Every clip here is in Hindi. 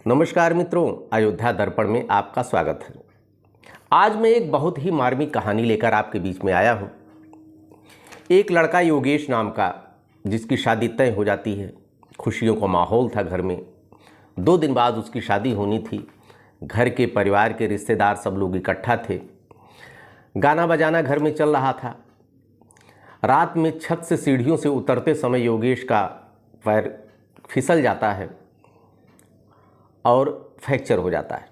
नमस्कार मित्रों, अयोध्या दर्पण में आपका स्वागत है। आज मैं एक बहुत ही मार्मिक कहानी लेकर आपके बीच में आया हूँ। एक लड़का योगेश नाम का, जिसकी शादी तय हो जाती है। खुशियों का माहौल था घर में। 2 दिन बाद उसकी शादी होनी थी। घर के परिवार के रिश्तेदार सब लोग इकट्ठा थे। गाना बजाना घर में चल रहा था। रात में छत से सीढ़ियों से उतरते समय योगेश का पैर फिसल जाता है और फ्रैक्चर हो जाता है।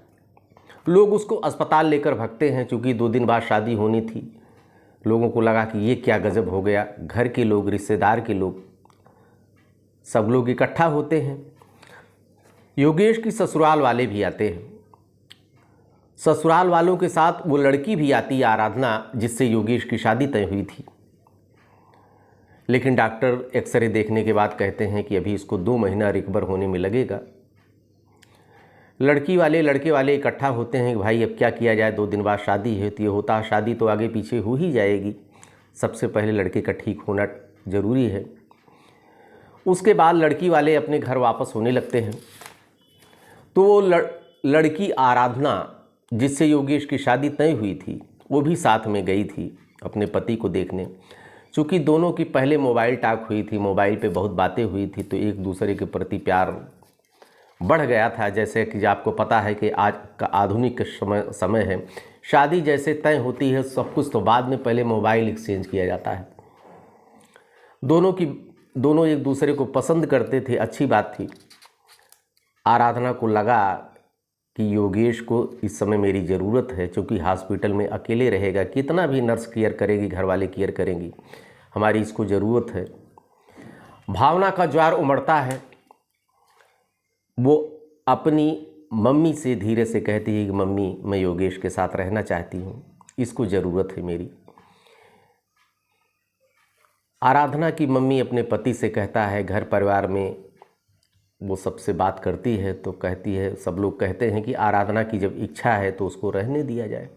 लोग उसको अस्पताल लेकर भागते हैं। चूँकि 2 दिन बाद शादी होनी थी, लोगों को लगा कि ये क्या गजब हो गया। घर के लोग, रिश्तेदार के लोग, सब लोग इकट्ठा होते हैं। योगेश की ससुराल वाले भी आते हैं। ससुराल वालों के साथ वो लड़की भी आती है, आराधना, जिससे योगेश की शादी तय हुई थी। लेकिन डॉक्टर एक्सरे देखने के बाद कहते हैं कि अभी इसको 2 महीना रिकवर होने में लगेगा। लड़की वाले, लड़के वाले इकट्ठा होते हैं कि भाई अब क्या किया जाए, 2 दिन बाद शादी है। तो ये होता शादी तो आगे पीछे हो ही जाएगी। सबसे पहले लड़के का ठीक होना ज़रूरी है। उसके बाद लड़की वाले अपने घर वापस होने लगते हैं। तो वो लड़की आराधना, जिससे योगेश की शादी तय हुई थी, वो भी साथ में गई थी अपने पति को देखने। चूँकि दोनों की पहले मोबाइल टॉक हुई थी, मोबाइल पे बहुत बातें हुई थी, तो एक दूसरे के प्रति प्यार बढ़ गया था। जैसे कि आपको पता है कि आज का आधुनिक समय है। शादी जैसे तय होती है सब कुछ, तो बाद में पहले मोबाइल एक्सचेंज किया जाता है। दोनों एक दूसरे को पसंद करते थे, अच्छी बात थी। आराधना को लगा कि योगेश को इस समय मेरी ज़रूरत है, क्योंकि हॉस्पिटल में अकेले रहेगा। कितना भी नर्स केयर करेगी, घर वाले केयर करेंगी, हमारी इसको ज़रूरत है। भावना का ज्वार उमड़ता है। वो अपनी मम्मी से धीरे से कहती है कि मम्मी, मैं योगेश के साथ रहना चाहती हूँ, इसको ज़रूरत है मेरी। आराधना की मम्मी अपने पति से कहता है, घर परिवार में वो सबसे बात करती है तो कहती है, सब लोग कहते हैं कि आराधना की जब इच्छा है तो उसको रहने दिया जाए।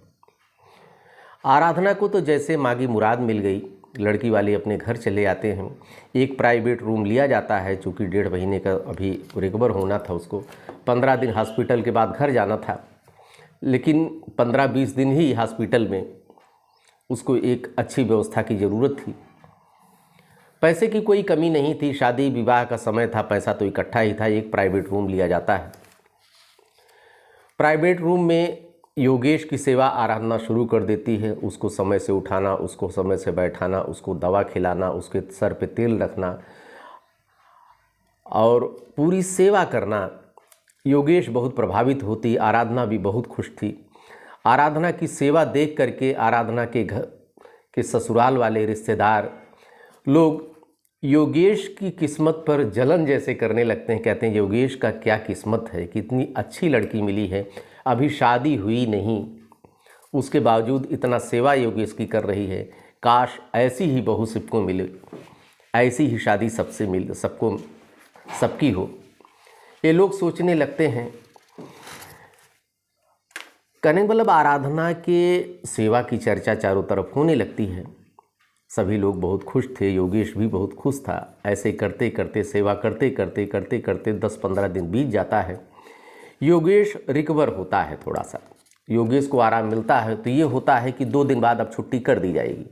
आराधना को तो जैसे मांगी मुराद मिल गई। लड़की वाले अपने घर चले आते हैं। एक प्राइवेट रूम लिया जाता है, चूँकि 1.5 महीने का अभी रिकवर होना था उसको। 15 दिन हॉस्पिटल के बाद घर जाना था, लेकिन 15-20 दिन ही हॉस्पिटल में उसको एक अच्छी व्यवस्था की ज़रूरत थी। पैसे की कोई कमी नहीं थी, शादी विवाह का समय था, पैसा तो इकट्ठा ही था। एक प्राइवेट रूम लिया जाता है। प्राइवेट रूम में योगेश की सेवा आराधना शुरू कर देती है। उसको समय से उठाना, उसको समय से बैठाना, उसको दवा खिलाना, उसके सर पे तेल रखना और पूरी सेवा करना। योगेश बहुत प्रभावित होती, आराधना भी बहुत खुश थी। आराधना की सेवा देख करके आराधना के घर के ससुराल वाले, रिश्तेदार लोग योगेश की किस्मत पर जलन जैसे करने लगते हैं। कहते हैं, योगेश का क्या किस्मत है, कितनी अच्छी लड़की मिली है, अभी शादी हुई नहीं, उसके बावजूद इतना सेवा योगेश की कर रही है। काश ऐसी ही बहू सबको मिले, ऐसी ही शादी सबकी हो। ये लोग सोचने लगते हैं। कहने मतलब आराधना के सेवा की चर्चा चारों तरफ होने लगती है। सभी लोग बहुत खुश थे, योगेश भी बहुत खुश था। ऐसे करते करते, सेवा करते करते 10-15 दिन बीत जाता है। योगेश रिकवर होता है थोड़ा सा, योगेश को आराम मिलता है। तो ये होता है कि 2 दिन बाद अब छुट्टी कर दी जाएगी।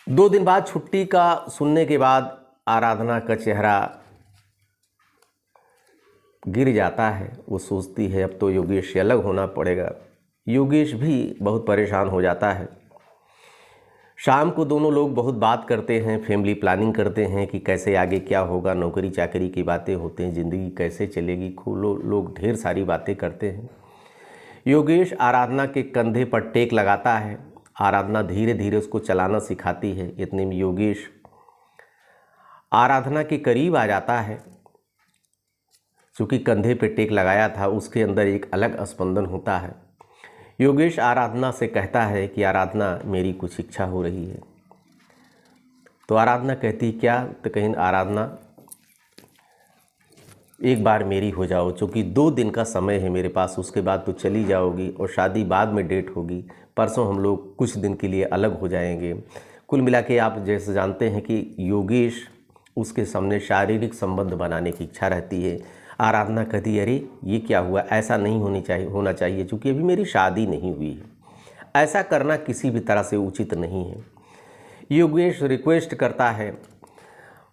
2 दिन बाद छुट्टी का सुनने के बाद आराधना का चेहरा गिर जाता है। वो सोचती है अब तो योगेश से अलग होना पड़ेगा। योगेश भी बहुत परेशान हो जाता है। शाम को दोनों लोग बहुत बात करते हैं, फैमिली प्लानिंग करते हैं कि कैसे आगे क्या होगा। नौकरी चाकरी की बातें होती हैं, ज़िंदगी कैसे चलेगी, लोग ढेर सारी बातें करते हैं। योगेश आराधना के कंधे पर टेक लगाता है। आराधना धीरे धीरे उसको चलाना सिखाती है। इतने में योगेश आराधना के करीब आ जाता है। चूँकि कंधे पे टेक लगाया था, उसके अंदर एक अलग स्पंदन होता है। योगेश आराधना से कहता है कि आराधना, मेरी कुछ इच्छा हो रही है। तो आराधना कहती, क्या? तो कहीं, आराधना एक बार मेरी हो जाओ, क्योंकि 2 दिन का समय है मेरे पास, उसके बाद तो चली जाओगी और शादी बाद में डेट होगी। परसों हम लोग कुछ दिन के लिए अलग हो जाएंगे। कुल मिला के आप जैसे जानते हैं कि योगेश उसके सामने शारीरिक संबंध बनाने की इच्छा रहती है। आराधना कहती अरे ये क्या हुआ, ऐसा नहीं होना चाहिए क्योंकि अभी मेरी शादी नहीं हुई है, ऐसा करना किसी भी तरह से उचित नहीं है। योगेश रिक्वेस्ट करता है,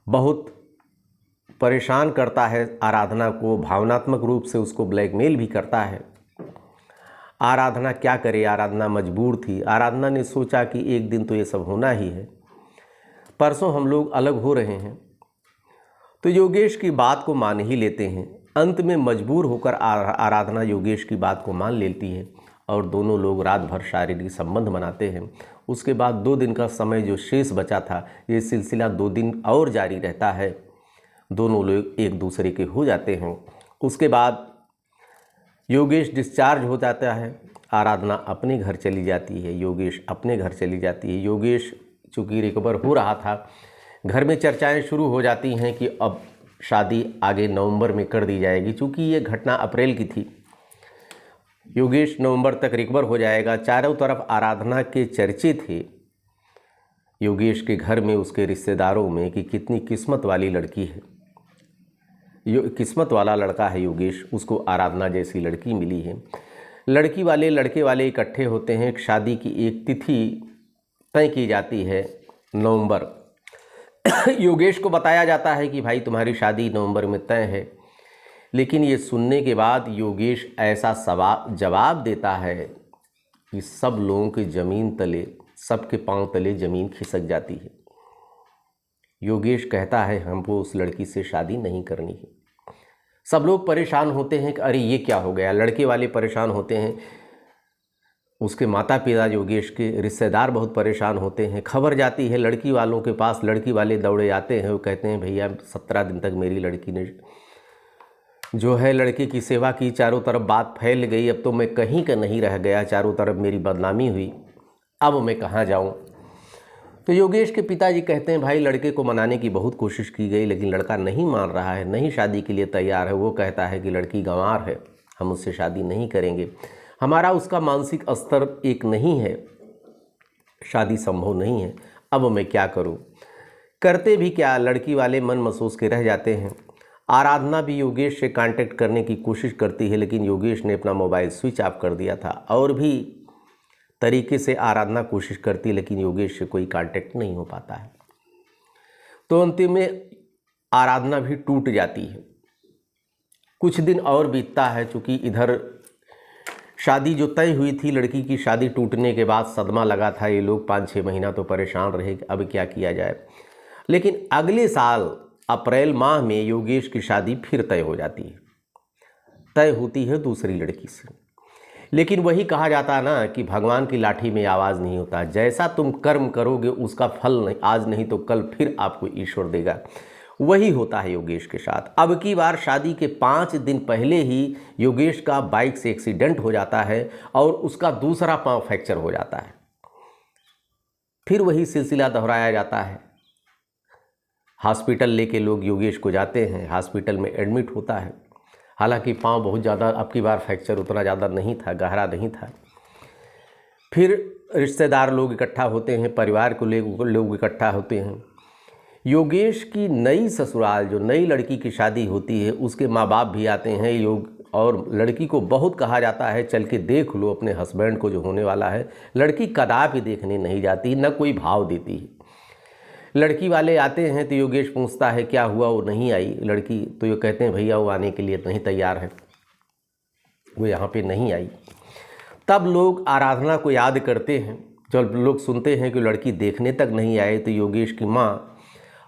बहुत परेशान करता है आराधना को, भावनात्मक रूप से उसको ब्लैकमेल भी करता है। आराधना क्या करे, आराधना मजबूर थी। आराधना ने सोचा कि एक दिन तो ये सब होना ही है, परसों हम लोग अलग हो रहे हैं, तो योगेश की बात को मान ही लेते हैं। अंत में मजबूर होकर आराधना योगेश की बात को मान लेती है और दोनों लोग रात भर शारीरिक संबंध बनाते हैं। उसके बाद 2 दिन का समय जो शेष बचा था, ये सिलसिला 2 दिन और जारी रहता है। दोनों लोग एक दूसरे के हो जाते हैं। उसके बाद योगेश डिस्चार्ज हो जाता है, आराधना अपने घर चली जाती है, योगेश अपने घर चली जाती है। योगेश चूँकि रिकवर हो रहा था, घर में चर्चाएं शुरू हो जाती हैं कि अब शादी आगे नवंबर में कर दी जाएगी। चूँकि ये घटना अप्रैल की थी, योगेश नवंबर तक रिकवर हो जाएगा। चारों तरफ आराधना के चर्चे थे योगेश के घर में, उसके रिश्तेदारों में, कि कितनी किस्मत वाली लड़की है, किस्मत वाला लड़का है योगेश, उसको आराधना जैसी लड़की मिली है। लड़के वाले इकट्ठे होते हैं। शादी की एक तिथि तय की जाती है, नवंबर। योगेश को बताया जाता है कि भाई तुम्हारी शादी नवंबर में तय है, लेकिन ये सुनने के बाद योगेश ऐसा जवाब देता है कि सब लोगों के ज़मीन तले, सबके पांव तले ज़मीन खिसक जाती है। योगेश कहता है हमको उस लड़की से शादी नहीं करनी है। सब लोग परेशान होते हैं कि अरे ये क्या हो गया। लड़के वाले परेशान होते हैं, उसके माता पिता योगेश के रिश्तेदार बहुत परेशान होते हैं। खबर जाती है लड़की वालों के पास, लड़की वाले दौड़े आते हैं। वो कहते हैं भैया 17 दिन तक मेरी लड़की ने जो है लड़के की सेवा की, चारों तरफ बात फैल गई, अब तो मैं कहीं का नहीं रह गया, चारों तरफ मेरी बदनामी हुई, अब मैं कहाँ जाऊँ। तो योगेश के पिताजी कहते हैं भाई लड़के को मनाने की बहुत कोशिश की गई, लेकिन लड़का नहीं मान रहा है, नहीं शादी के लिए तैयार है। वो कहता है कि लड़की गंवार है, हम उससे शादी नहीं करेंगे, हमारा उसका मानसिक स्तर एक नहीं है, शादी संभव नहीं है, अब मैं क्या करूं। करते भी क्या, लड़की वाले मन महसूस के रह जाते हैं। आराधना भी योगेश से कांटेक्ट करने की कोशिश करती है, लेकिन योगेश ने अपना मोबाइल स्विच ऑफ कर दिया था। और भी तरीके से आराधना कोशिश करती, लेकिन योगेश से कोई कांटेक्ट नहीं हो पाता है। तो अंतिम में आराधना भी टूट जाती है। कुछ दिन और बीतता है, चूँकि इधर शादी जो तय हुई थी, लड़की की शादी टूटने के बाद सदमा लगा था। ये लोग 5-6 महीना तो परेशान रहे कि अब क्या किया जाए। लेकिन अगले साल अप्रैल माह में योगेश की शादी फिर तय हो जाती है, तय होती है दूसरी लड़की से। लेकिन वही कहा जाता ना कि भगवान की लाठी में आवाज़ नहीं होता, जैसा तुम कर्म करोगे उसका फल नहीं, आज नहीं तो कल फिर आपको ईश्वर देगा। वही होता है योगेश के साथ। अब की बार शादी के 5 दिन पहले ही योगेश का बाइक से एक्सीडेंट हो जाता है और उसका दूसरा पांव फ्रैक्चर हो जाता है। फिर वही सिलसिला दोहराया जाता है। हॉस्पिटल लेके लोग योगेश को जाते हैं, हॉस्पिटल में एडमिट होता है। हालांकि पांव बहुत ज़्यादा, अब की बार फ्रैक्चर उतना ज़्यादा नहीं था, गहरा नहीं था। फिर रिश्तेदार लोग इकट्ठा होते हैं, परिवार को लोग इकट्ठा होते हैं। योगेश की नई ससुराल, जो नई लड़की की शादी होती है, उसके माँ बाप भी आते हैं। और लड़की को बहुत कहा जाता है चल के देख लो अपने हस्बैंड को जो होने वाला है। लड़की कदापि देखने नहीं जाती, न कोई भाव देती है। लड़की वाले आते हैं तो योगेश पूछता है क्या हुआ, वो नहीं आई लड़की। तो ये कहते हैं भैया वो आने के लिए नहीं तैयार है, वो यहाँ पे नहीं आई। तब लोग आराधना को याद करते हैं। जब लोग सुनते हैं कि लड़की देखने तक नहीं आए, तो योगेश की माँ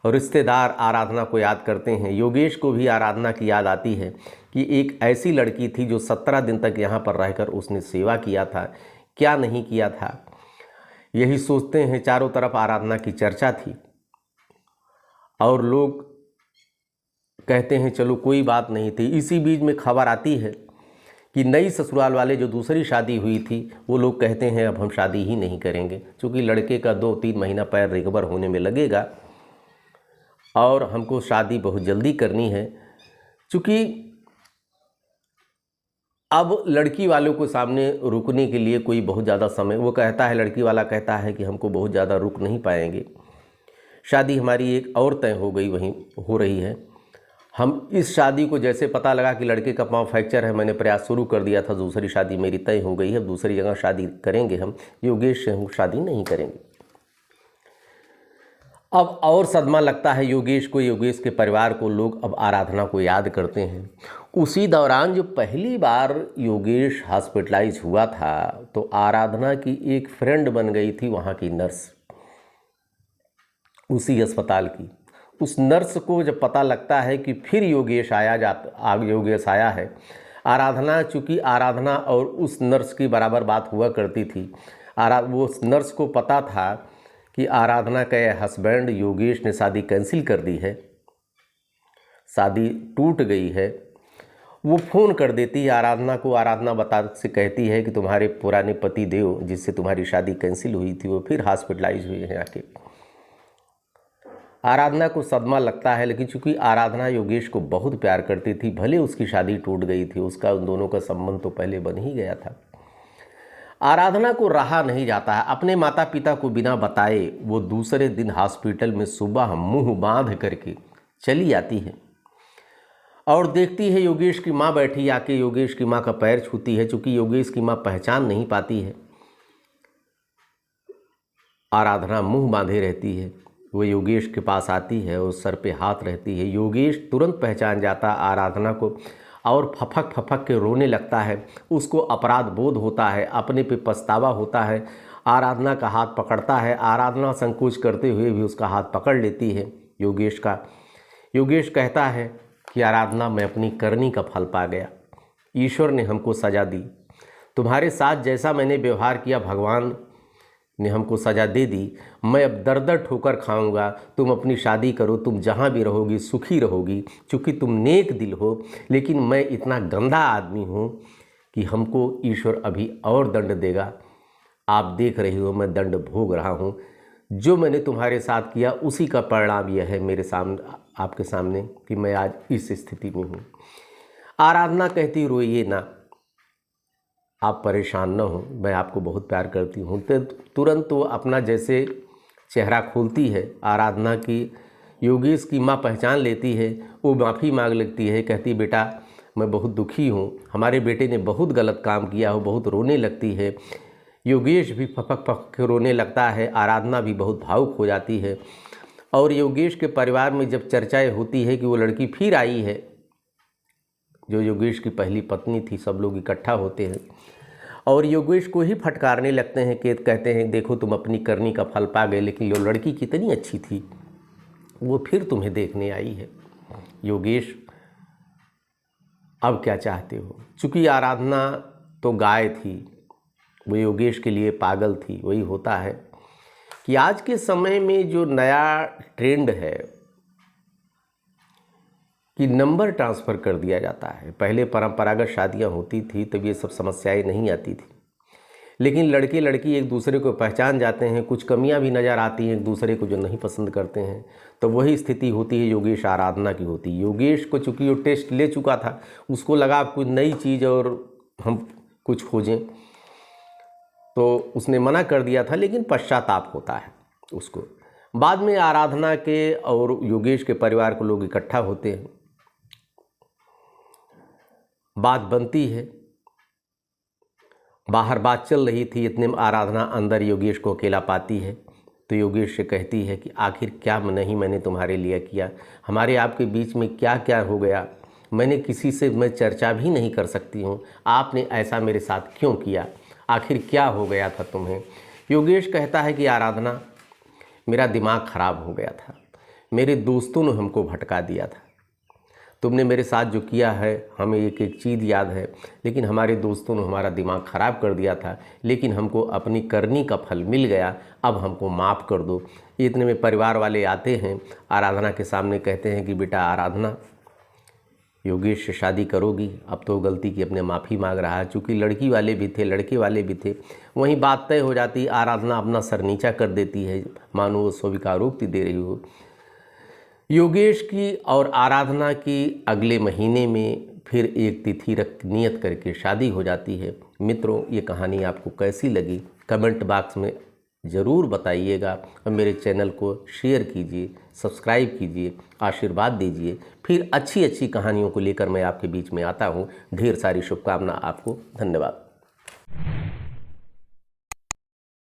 और रिश्तेदार आराधना को याद करते हैं। योगेश को भी आराधना की याद आती है कि एक ऐसी लड़की थी जो 17 दिन तक यहाँ पर रहकर उसने सेवा किया था, क्या नहीं किया था, यही सोचते हैं। चारों तरफ आराधना की चर्चा थी और लोग कहते हैं चलो कोई बात नहीं थी। इसी बीच में खबर आती है कि नई ससुराल वाले जो दूसरी शादी हुई थी, वो लोग कहते हैं अब हम शादी ही नहीं करेंगे, क्योंकि लड़के का 2-3 महीना पैर रिकवर होने में लगेगा और हमको शादी बहुत जल्दी करनी है। चूँकि अब लड़की वालों को सामने रुकने के लिए कोई बहुत ज़्यादा समय, वो कहता है, लड़की वाला कहता है कि हमको बहुत ज़्यादा रुक नहीं पाएंगे, शादी हमारी एक और तय हो गई, वहीं हो रही है, हम इस शादी को जैसे पता लगा कि लड़के का पाँव फ्रैक्चर है, मैंने प्रयास शुरू कर दिया था, दूसरी शादी मेरी तय हो गई है, दूसरी जगह शादी करेंगे, हम योगेश से हम शादी नहीं करेंगे। अब और सदमा लगता है योगेश को, योगेश के परिवार को। लोग अब आराधना को याद करते हैं। उसी दौरान जो पहली बार योगेश हॉस्पिटलाइज हुआ था तो आराधना की एक फ्रेंड बन गई थी वहाँ की नर्स, उसी अस्पताल की। उस नर्स को जब पता लगता है कि फिर योगेश योगेश आया है, आराधना, चूँकि आराधना और उस नर्स की बराबर बात हुआ करती थी, वो उस नर्स को पता था कि आराधना का हस्बैंड योगेश ने शादी कैंसिल कर दी है, शादी टूट गई है। वो फ़ोन कर देती है आराधना को। आराधना बता से कहती है कि तुम्हारे पुराने पति देव जिससे तुम्हारी शादी कैंसिल हुई थी वो फिर हॉस्पिटलाइज हुए हैं आके। आराधना को सदमा लगता है, लेकिन चूंकि आराधना योगेश को बहुत प्यार करती थी, भले उसकी शादी टूट गई थी, उसका उन दोनों का संबंध तो पहले बन ही गया था। आराधना को रहा नहीं जाता है। अपने माता पिता को बिना बताए वो दूसरे दिन हॉस्पिटल में सुबह मुंह बांध करके चली आती है और देखती है योगेश की माँ बैठी, आके योगेश की माँ का पैर छूती है। चूँकि योगेश की माँ पहचान नहीं पाती है, आराधना मुंह बांधे रहती है। वो योगेश के पास आती है और सर पे हाथ रहती है। योगेश तुरंत पहचान जाता आराधना को और फपक फपक के रोने लगता है। उसको अपराध बोध होता है, अपने पे पछतावा होता है। आराधना का हाथ पकड़ता है। आराधना संकोच करते हुए भी उसका हाथ पकड़ लेती है योगेश का। योगेश कहता है कि आराधना, मैं अपनी करनी का फल पा गया, ईश्वर ने हमको सज़ा दी। तुम्हारे साथ जैसा मैंने व्यवहार किया भगवान ने हमको सज़ा दे दी। मैं अब दर दर ठोकर खाऊंगा। तुम अपनी शादी करो, तुम जहाँ भी रहोगी सुखी रहोगी, क्योंकि तुम नेक दिल हो। लेकिन मैं इतना गंदा आदमी हूँ कि हमको ईश्वर अभी और दंड देगा। आप देख रही हो मैं दंड भोग रहा हूँ। जो मैंने तुम्हारे साथ किया उसी का परिणाम यह है मेरे सामने, आपके सामने, कि मैं आज इस स्थिति में हूँ। आराधना कहती, रोइए ना, आप परेशान न हो, मैं आपको बहुत प्यार करती हूँ। तो तुरंत वो अपना जैसे चेहरा खोलती है। आराधना की योगेश की माँ पहचान लेती है। वो माफ़ी मांग लेती है, कहती, बेटा मैं बहुत दुखी हूँ, हमारे बेटे ने बहुत गलत काम किया हो। बहुत रोने लगती है। योगेश भी फपक फपक के रोने लगता है। आराधना भी बहुत भावुक हो जाती है। और योगेश के परिवार में जब चर्चाएँ होती है कि वो लड़की फिर आई है, जो योगेश की पहली पत्नी थी, सब लोग इकट्ठा होते हैं और योगेश को ही फटकारने लगते हैं कि कहते हैं, देखो तुम अपनी करनी का फल पा गए, लेकिन ये लड़की कितनी अच्छी थी, वो फिर तुम्हें देखने आई है। योगेश, अब क्या चाहते हो? चूँकि आराधना तो गाय थी, वो योगेश के लिए पागल थी। वही होता है कि आज के समय में जो नया ट्रेंड है कि नंबर ट्रांसफ़र कर दिया जाता है। पहले परंपरागत शादियां होती थी तब ये सब समस्याएं नहीं आती थी, लेकिन लड़के लड़की एक दूसरे को पहचान जाते हैं, कुछ कमियां भी नज़र आती हैं एक दूसरे को जो नहीं पसंद करते हैं, तो वही स्थिति होती है योगेश आराधना की होती है। योगेश को चूँकि वो टेस्ट ले चुका था, उसको लगा कुछ नई चीज़ और हम कुछ खोजें, तो उसने मना कर दिया था, लेकिन पश्चाताप होता है उसको। बाद में आराधना के और योगेश के परिवार को लोग इकट्ठा होते हैं, बात बनती है। बाहर बात चल रही थी, इतने में आराधना अंदर योगेश को अकेला पाती है, तो योगेश से कहती है कि आखिर क्या नहीं मैंने तुम्हारे लिए किया, हमारे आपके बीच में क्या क्या हो गया, मैंने किसी से मैं चर्चा भी नहीं कर सकती हूँ, आपने ऐसा मेरे साथ क्यों किया, आखिर क्या हो गया था तुम्हें? योगेश कहता है कि आराधना, मेरा दिमाग ख़राब हो गया था, मेरे दोस्तों ने हमको भटका दिया था, तुमने मेरे साथ जो किया है हमें एक एक चीज़ याद है, लेकिन हमारे दोस्तों ने हमारा दिमाग ख़राब कर दिया था, लेकिन हमको अपनी करनी का फल मिल गया, अब हमको माफ़ कर दो। इतने में परिवार वाले आते हैं, आराधना के सामने कहते हैं कि बेटा आराधना, योगेश से शादी करोगी? अब तो गलती की अपने माफ़ी मांग रहा है। चूँकि लड़की वाले भी थे, लड़के वाले भी थे, वहीं बात तय हो जाती। आराधना अपना सर नीचा कर देती है, मानो वो स्वीकारोक्ति दे रही हो। योगेश की और आराधना की अगले महीने में फिर एक तिथि नियत करके शादी हो जाती है। मित्रों, ये कहानी आपको कैसी लगी कमेंट बॉक्स में ज़रूर बताइएगा और मेरे चैनल को शेयर कीजिए, सब्सक्राइब कीजिए, आशीर्वाद दीजिए। फिर अच्छी अच्छी कहानियों को लेकर मैं आपके बीच में आता हूँ। ढेर सारी शुभकामना आपको। धन्यवाद।